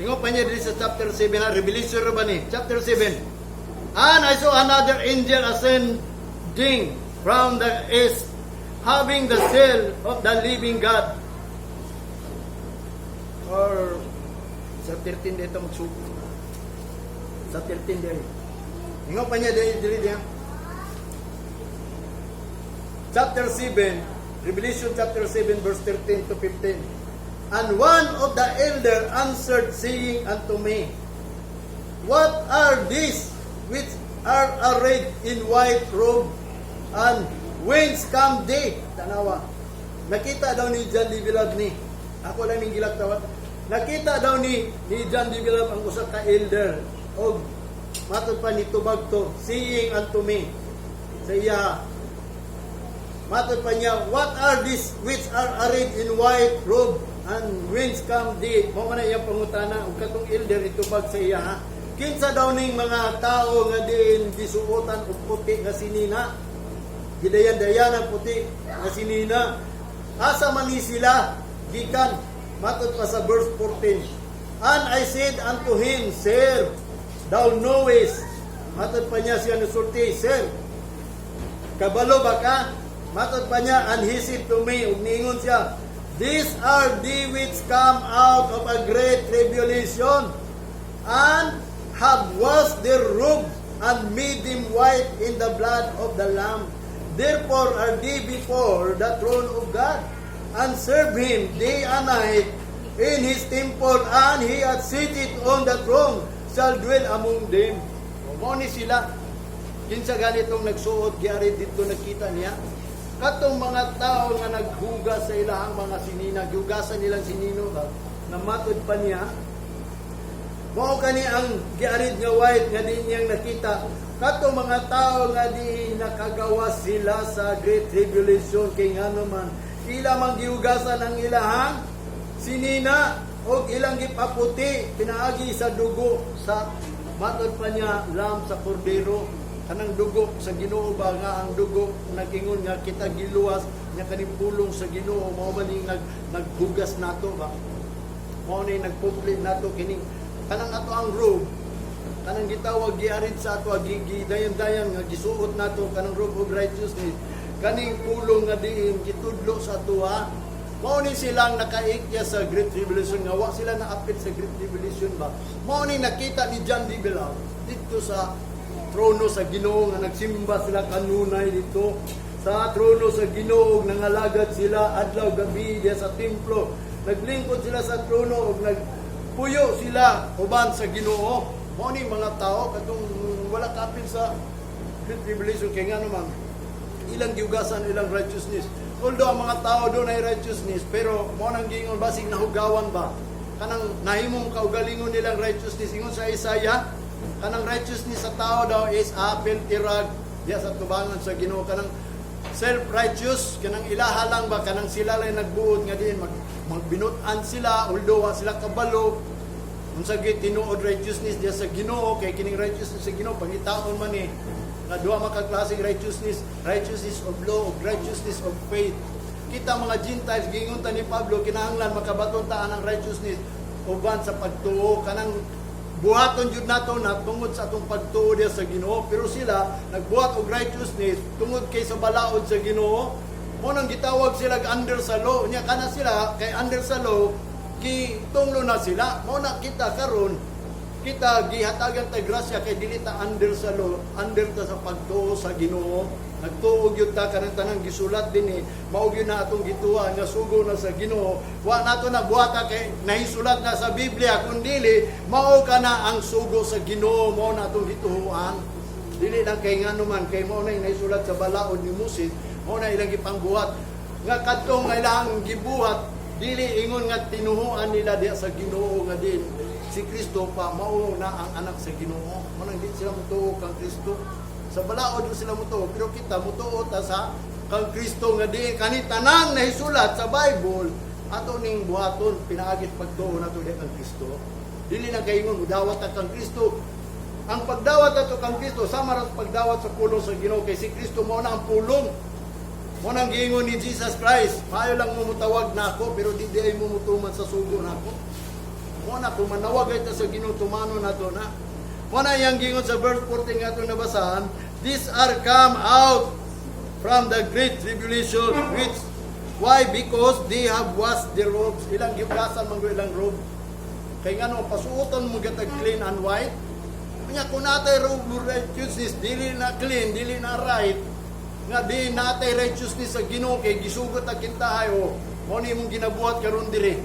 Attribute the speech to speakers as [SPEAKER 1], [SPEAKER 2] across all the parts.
[SPEAKER 1] Ingo pa niya dito sa chapter 7, Revelation ba ni? Chapter 7. And I saw another angel ascending from the east, having the seal of the living God. Or sa 13 dito magsuko. Sa 13 dito. Ingo pa niya dito. Chapter 7, Revelation chapter 7 verse 13 to 15. And one of the elder answered, saying unto me, What are these which are arrayed in white robe, and whence come they? Tanawa. Nakita daw ni John Dibilab ni. Ako lang yung gilak tawad. Nakita daw ni John Dibilab ang usa ka elder. O matod pa ni tubag to, saying unto me. Sa iya, matod pa niya, What are these which are arrayed in white robe, and whence come they? Mo man iyang pangutana ug katong elder itubag sa iya ha. Kinsa daw ning mga tao nga diin gisuotan og puti nga sinina? Gidayan-dayan ang puti nga sinina. Asa man ni sila gikan? Matod pa sa verse 14. And I said unto him, Sir, thou knowest. Matod pa niya siya nusulti, Sir, kabalo ba ka? Matod pa niya, and he said to me, ug niingon siya, These are they which come out of a great tribulation, and have washed their robes, and made them white in the blood of the Lamb. Therefore are they before the throne of God, and serve Him day and night in His temple, and He hath seated on the throne, shall dwell among them. Mo ni sila, kinsa ganitong nagsuot, giari dito nakita niya, katong mga tao nga naghugas sa ilahang mga sinina, gihugasan nilang sinino ba, na matod pa niya, mao kani ang giarid nga white nga di niyang nakita, katong mga tao nga di nakagawas sila sa great tribulation, kay ngano man, ila mang gihugasan ang ilahang sinina, o ilang gipaputi, pinaagi sa dugo, sa matod pa niya, lam sa kordero, kanang dugo sa Ginoo ba nga ang dugo nagingon nga kita giluwas nya kaning pulong sa Ginoo mao man ning naghugas nato ba mao ni nagpupli nato kining kanang ato ang robe kanang gitawag giarid sa ato gidayan-dayan nga gisuot nato kanang robe of righteousness kaning pulong nga diin gitudlo sa ato ha mao ni silang nakaikya sa great tribulation nga wa sila naapit sa great tribulation ba mao ni nakita ni John Dibilab dito sa trono sa Ginoo nga nagsimba sila kanunay dito sa trono sa Ginoo nangalagad sila adlaw gabi diya sa templo naglingkod sila sa trono ug nagpuyo sila uban sa Ginoo mao ni mga tao katong wala kapil sa great tribulation kay ngano man ilang giugasan ilang righteousness although ang mga tao doon ay righteousness pero mao nang giingon basig nahugawan ba kanang nahimong kaugalingon nilang righteousness ingon sa Isaiah kanang righteousness sa tao daw is apil tirag diya sa tubangan sa Ginoo kanang self-righteous kanang ilaha lang ba kanang sila lang nagbuod nga diin magbinutan sila although sila kabalo unsa gid tinuod righteousness diya sa Ginoo kay kining righteousness sa Ginoo pangitaon man ni na duha makaklaseng righteousness of law ug righteousness of faith kita mga Gentiles gingon ta ni Pablo kinahanglan makabaton ta ang righteousness uban sa pagtuo kanang buhaton jud nato na tungod sa atong pagtuo diya sa Ginoo pero sila nagbuhat og righteousness tungod kay sa balaod sa Ginoo mo nang gitawag sila under sa law nya kana sila kay under sa law kitunglo na sila mo na kita karon kita gihatagan ta grasya kay dili ta under sa law under ta sa pagtuo sa Ginoo nagtuog yun ta kanang tanang gisulat din mao gyud na atong gituwa nga sugo na sa Ginoo wa nato na buhata kay nahisulat na sa Biblia kundili mao kana ang sugo sa Ginoo mao na atong gituhuan dili lang kay ngano man kay mao na nahisulat sa balaod ni Moses mao na ilang gipangbuhat nga kadtong nga ilang gibuhat dili ingon nga tinuhuan nila diha sa Ginoo nga din si Kristo pa mao na ang anak sa Ginoo mao nang di sila mutuo kang Kristo sa balaod sila mutuo pero kita mutuo ta sa kang Kristo nga di kani tanang nahisulat sa Bible ato ning buhaton pinaagit pagtuo nato di kang Kristo dili na kay ingon dawat ta kang Kristo ang pagdawat ato kang Kristo sama ra pagdawat sa pulong sa Ginoo kay si Kristo mao na ang pulong mao nang giingon ni Jesus Christ maayo lang mo mutawag na ako pero di ay mo mutuman sa sugo nako Muna kung manawag ito sa Ginoo tumano na to na. Muna yang gingon sa verse 14 nga ito nabasahan, these are come out from the great tribulation, which, why? Because they have washed their robes. Ilang giugasan man ilang robe. Kay nga no, pasuotan mo gatag clean and white. Kanya kung natay robe righteousness, dili na clean, dili na right, nga di natay righteousness sa Ginoo kay gisugot ang kintahay o mo ni mong ginabuhat karon diri.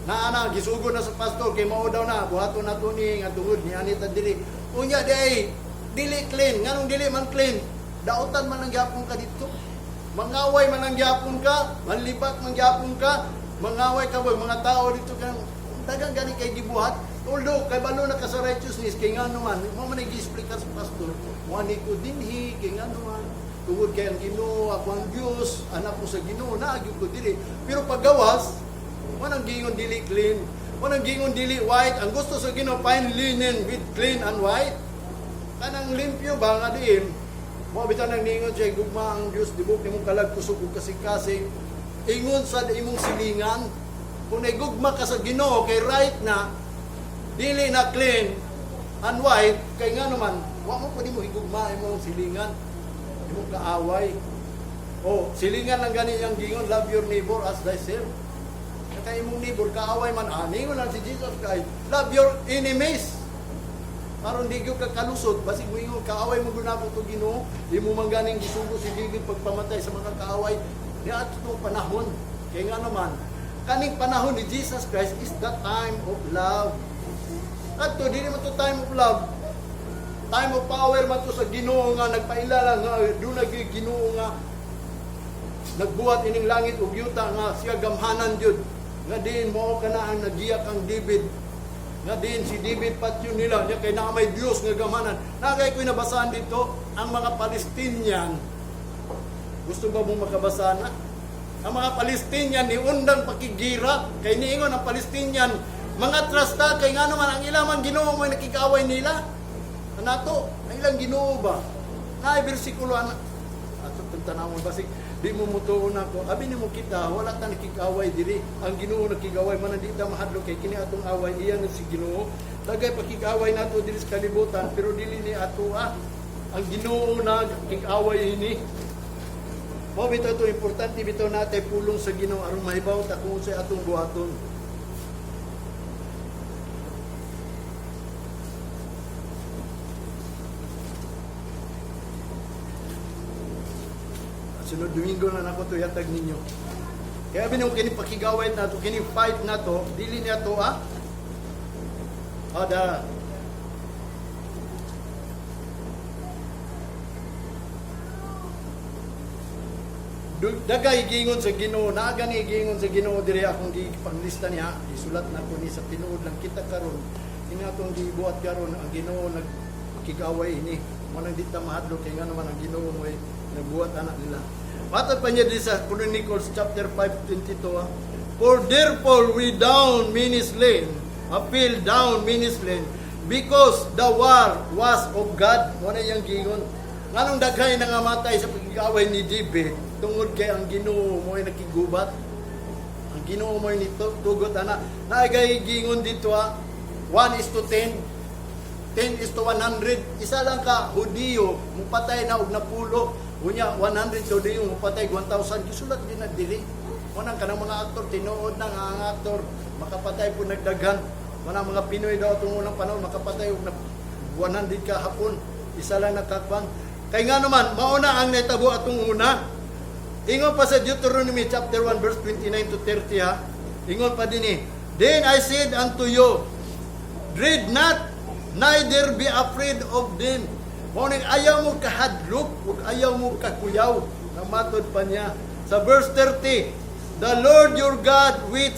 [SPEAKER 1] Ana gisugod na sa pastor kay mao daw na buhaton na to ni nga tungod ni anita diri. Unya day dili clean, nganong dili man clean? Dautan man ang gyapon ka dito. Mangaway man ang gyapon ka, manlibat man gyapon ka, mangaway ka boy mga tao dito kan dagang gani kay gibuhat. Although kay balo na ka sa righteousness kay ngano man, mo man gi-explain ka sa pastor, wani ko dinhi kay ngano man. Tungod kay ang Ginoo ako ang Dios, anak ko sa Ginoo na ko diri. Pero paggawas, wanang gingon dili clean, wanang gingon dili white. Ang gusto sa Ginoo fine linen with clean and white. Kanang limpyo ba nga diin? Mo bitan nang ningon siya gugma ang Dios dibuk imong kalag kusog ug kasing-kasing. Ingon sa imong silingan. Kung nagugma ka sa Ginoo kay right na dili na clean and white kay nga naman wa mo pwede mo higugma imong silingan, imong kaaway. O silingan lang gani yang gingon, love your neighbor as thyself. Kay imong neighbor kaaway man ani wala si Jesus kay love your enemies. Karon di gyud ka kalusot basig mo ingon kaaway mo gunako to Ginoo, di mo man ganing gisugo si digid pagpamatay sa mga kaaway. Di ato panahon kay nga naman kaning panahon ni Jesus Christ is the time of love. Ato dili man to time of love. Time of power man to sa Ginoo nga nagpailala nga do lagi Ginoo nga nagbuhat ining langit ug yuta nga siya gamhanan jud. Nga din mo kana ang nagiyak ang David. Nga din si David patyon nila niya kay naa may Dios nga gamhanan. Nagay ko nabasahan dito ang mga Palestinian. Gusto ba mong makabasa na? Ang mga Palestinian ni undang pakigira kay niingon ang Palestinian mga trasta kay nga naman ang ilang man Ginoo mo nakikaway nila. Nato, ang ilang Ginoo ba? Naay bersikulo ana. Ato tanawon basig di mo mutuon ako. Abi nimo kita wala ta nakikaway diri. Ang Ginoo nakikaway man di ta mahadlok kay kini atong away iyan si Ginoo. Dagay pakikaway nato diri sa kalibutan pero dili ni ato ang Ginoo na nakikaway ini. Mo bitaw to importante bitaw natay pulong sa Ginoo aron mahibaw ta kung sa atong buhaton. Sunod Domingo na nako to yatag ninyo. Kaya binong kini pakigaway na to, kini fight na to, dili niya to ada dagay gingon sa Ginoo, na gani gingon sa Ginoo diri akong gipanglista niya, isulat na ko ni sa tinuod lang kita karon. Ini atong gibuhat karon ang Ginoo nagkigaway ini. Mo nang dita mahadlok kay nga naman ang Ginoo mo nagbuhat anak nila. Matod pa niya di sa Chronicles chapter 5:22. For therefore we down many slain, fell down many slain, because the war was of God. Wala yang gingon. Nganong daghay nangamatay sa pagkikaway ni David tungod kay ang Ginoo mo ay nakigubat. Ang Ginoo mo ay nitugot ana. Naagay gingon dito 1:10. 10:100. Isa lang ka Hudiyo mupatay na og napulo. Unya 100 Hudiyo mupatay 1,000. Gisulat din na dili. Manang kanang mga aktor tinuod na nga ang aktor makapatay po nagdaghan. Manang mga Pinoy daw tungod ng panahon makapatay og 100 ka hapon. Isa lang nakakwan. Kay nga naman mauna ang naitabo atong una. Ingon pa sa Deuteronomy chapter 1 verse 29 to 30 Ingon pa dinhi, then I said unto you, dread not, neither be afraid of them. Moning ayaw mo kahadlok ug ayaw mo kakuyaw. Namatod pa niya sa verse 30, the Lord your God which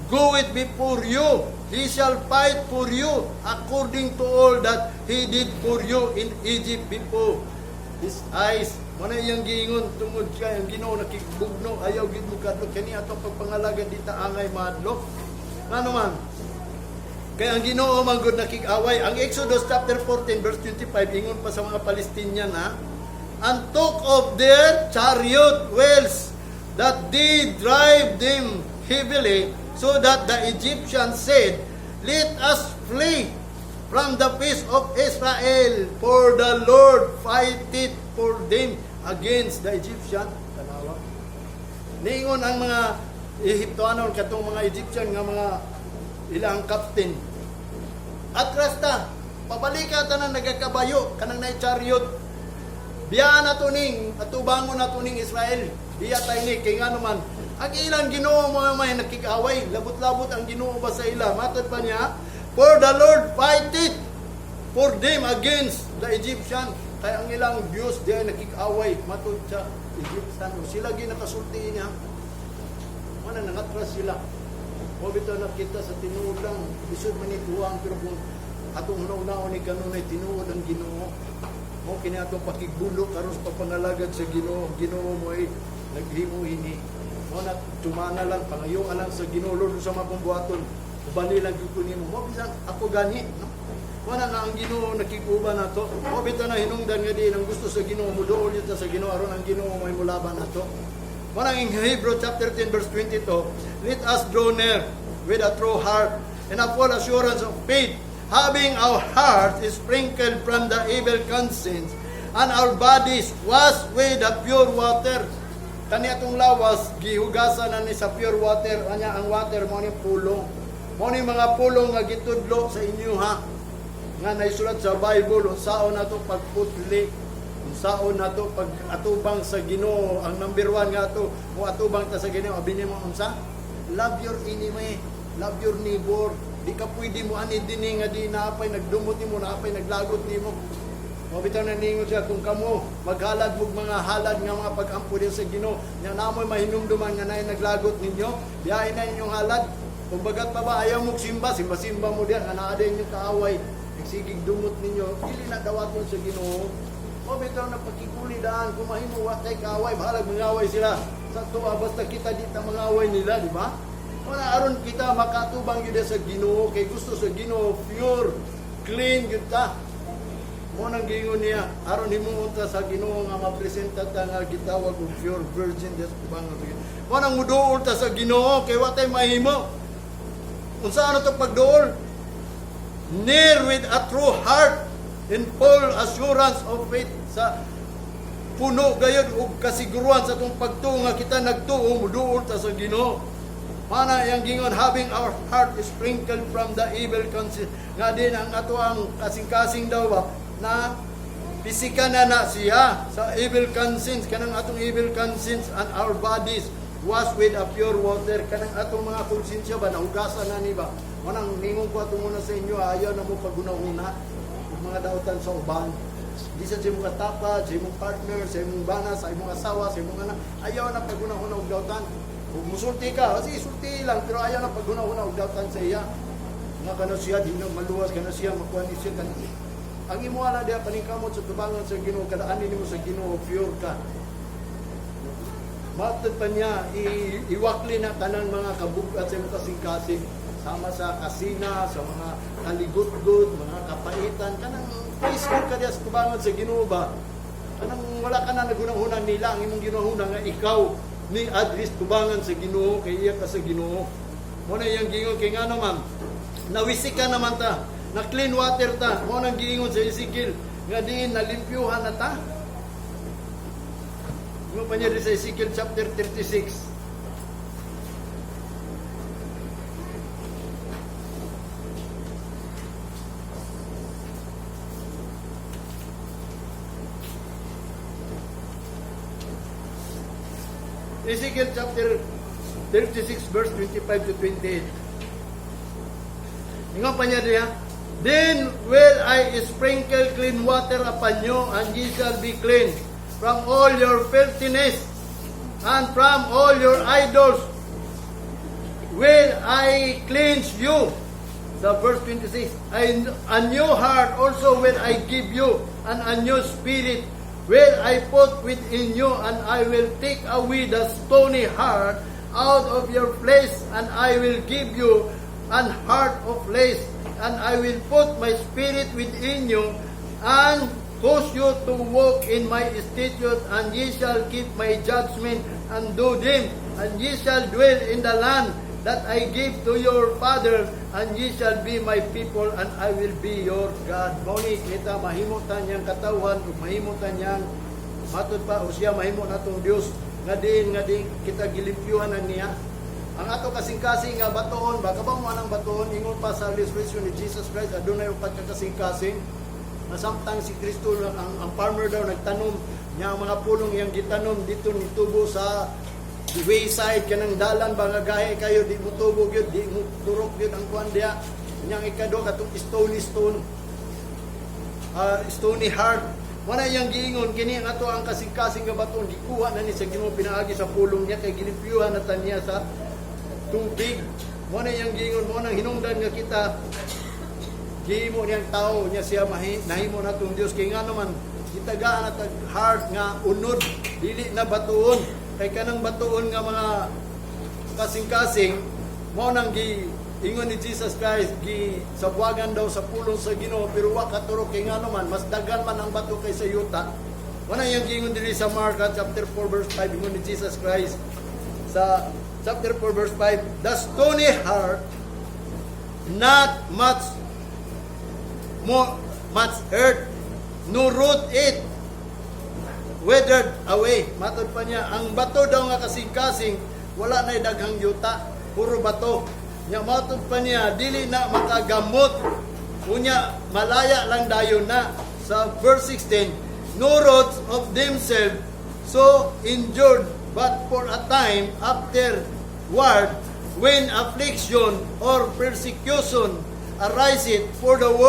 [SPEAKER 1] goeth before you, He shall fight for you according to all that He did for you in Egypt before His eyes. Muna iyang giingon tungod siya ang Ginoo nakikibugno ayaw gid mo kadlok kani atong pagpangalaga dita angay madlok. Ngano man? Kaya ang Ginoo man gud nakig-away. Ang Exodus chapter 14 verse 25 ingon pa sa mga Palestinian and talk of their chariot wheels that they drive them heavily, so that the Egyptians said, let us flee from the face of Israel, for the Lord fighteth for them against the Egyptian. Tanawa. Niingon ang mga Ehiptoanon katong mga Egyptian nga mga ilang captain. Atras ta, pabalika ta na nagakabayo, kanang na chariot. Biya na tuning, atubangon na tuning Israel. Biya tayo ni, kay nga naman, ang ilang Ginoo mga may nakikaway, labot-labot ang Ginoo ba sa ila? Matod pa niya, for the Lord fighteth for them against the Egyptian. Kaya ang ilang Diyos diya nakikaway, matod sa Egyptian. Sila ginakasulti niya. Mana nangatras sila. O bitaw nakita sa tinuod lang, isod manituang, pero kung atong una-una ni kanunay tinuod ang Ginoo. Mo kini atong pakigulo karon sa pagpangalagad sa Ginoo. Ginoo mo ay naghimo ini. Mo na tumana lang pangayo lang sa Ginoo Lord sa mapambuhaton. Ubani lang gyud nimo. Mo bisan ako gani, no? Mo na nga ang Ginoo nakikuba nato. Mo bitaw na hinungdan nga di ang gusto sa Ginoo mo duol sa Ginoo aron ang Ginoo may mulaban nato. Mo na in Hebrew chapter 10 verse 22, let us draw near with a true heart and a full assurance of faith, having our hearts sprinkled from the evil conscience, and our bodies washed with the pure water. Kani atong lawas, gihugasan na ni sa pure water. Anya ang water mo ni pulong. Mo ni mga pulong nga gitudlo sa inyo ha. Nga naisulat sa Bible, unsaon nato pagputli, unsaon nato pag atubang sa Ginoo. Ang number 1 nga ato, mo atubang ta sa Ginoo, abini mo unsa? Love your enemy, love your neighbor. Di ka pwede mo ani dinhi nga di naapay nagdumot nimo, naapay naglagot nimo. Mabitaw na ningon siya kung kamo maghalad mo mga halad nga mga pag-ampo din sa Ginoo. Nya namoy mahinumduman nga nay naglagot ninyo, biyahe na inyong halad. Kung bagat pa ba ayaw mo simba mo diyan nga naa din yung kaaway. Sigig dumot ninyo, dili na dawaton sa Ginoo. Mabitaw na pakikulidan kung mahimo wa kay kaaway, bahalag mangaway sila. Sa tuwa basta kita di ta mangaway nila, di ba? Wala aron kita makatubang gyud sa Ginoo kay gusto sa Ginoo pure, clean gyud ta. Mo nang gingon niya aron himuon ta sa Ginoo nga mapresenta ta nga gitawag og pure virgin des kubang. Mo nang muduol ta sa Ginoo kay wa tay mahimo. Unsa ano to pagduol? Near with a true heart in full assurance of faith, sa puno gayud og kasiguruhan sa atong pagtuo nga kita nagtuo muduol ta sa Ginoo. Mana yang gingon, having our heart sprinkled from the evil conscience. Nga din ang ato ang kasing-kasing daw ba na pisika na siya sa evil conscience, kanang atong evil conscience, and our bodies washed with a pure water. Kanang atong mga konsensya ba nahugasan na ni ba? Manang ningon ko ato muna sa inyo, ayaw na mo paguna-una mga dautan sa uban. Di sa imong katapa, sa imong partner, sa imong bana, sa imong asawa, sa imong anak, ayaw na paguna-una og dautan. Kung musulti ka, kasi sulti lang, pero ayaw na paguna-una og dautan sa iya. Nga kana siya, di na maluwas, kana siya, makuha ni siya, kana. Ang imo ala diya, paningkamot sa tubangan sa Ginoo, kadaanin mo sa Ginoo, pure ka. Matod pa niya, iwakli na tanang mga kabugat sa imong kasing-kasing, sama sa kasina, sa mga kaligot-gut, mga kapaitan, kanang Facebook ka diya sa tubangan sa Ginoo ba? Kanang wala ka na nagunang-unang nila, ang imong ginahunang nga ikaw, ni address tubangan sa Ginoo, kay iya ka sa Ginoo. Mo na iyang gingon kay nga naman nawisik ka naman ta, na clean water ta. Mo nang gingon sa Ezekiel nga diin nalimpyuhan na ta. Mo pa niya sa Ezekiel chapter 36. Ezekiel chapter 36 verse 25 to 28. Ingon pa niya diya, then will I sprinkle clean water upon you, and ye shall be clean from all your filthiness, and from all your idols will I cleanse you. Sa verse 26, a new heart also will I give you, and a new spirit will I put within you, and I will take away the stony heart out of your flesh, and I will give you an heart of flesh, and I will put my spirit within you, and cause you to walk in my statutes, and ye shall keep my judgment and do them, and ye shall dwell in the land that I gave to your father, and ye shall be my people, and I will be your God. Mauni kita mahimutan niyang katawan, ug mahimutan niyang matod pa o siya mahimo natong Dios nga din kita gilimpyuhan niya. Ang ato kasing-kasing nga batoon, baka ba mo anang batoon, ingon pa sa resurrection ni Jesus Christ, adunay upat ka kasing-kasing. Nasamtang si Kristo, ang farmer daw nagtanom niya ang mga pulong iyang gitanom dito ni tubo sa wayside kanang dalan ba nga gahe kayo, di mo tubo gyud, di mo turok gyud ang kuan diha. Inyang ikado katong stony heart. Wala yang giingon kini ang ato ang kasing-kasing nga baton gikuha na ni sa Ginoo pinaagi sa pulong niya kay gilimpyuhan na niya sa tubig. Wala yang giingon mo nang hinungdan nga kita gihimo niyang tao niya siya nahimo natong Dios kay nga naman gitagaan at heart nga unod dili na batuon kay kanang batuon nga mga kasing-kasing mo nang ingon ni Jesus Christ sabwagan daw sa pulong sa Ginoo pero wa katurok kay nga naman mas dagan man ang bato kaysa yuta. Wala yang giingon diri sa Mark chapter 4 verse 5 ingon ni Jesus Christ sa chapter 4 verse 5, the stony heart not much earth no root it withered away. Matod pa niya, ang bato daw nga kasing-kasing wala na daghang yuta, puro bato. Nya matod pa niya, dili na makagamot. Unya malaya lang dayon na. Sa verse 16, no roots of themselves so endured, but for a time afterward, when affliction or persecution ariseth for the word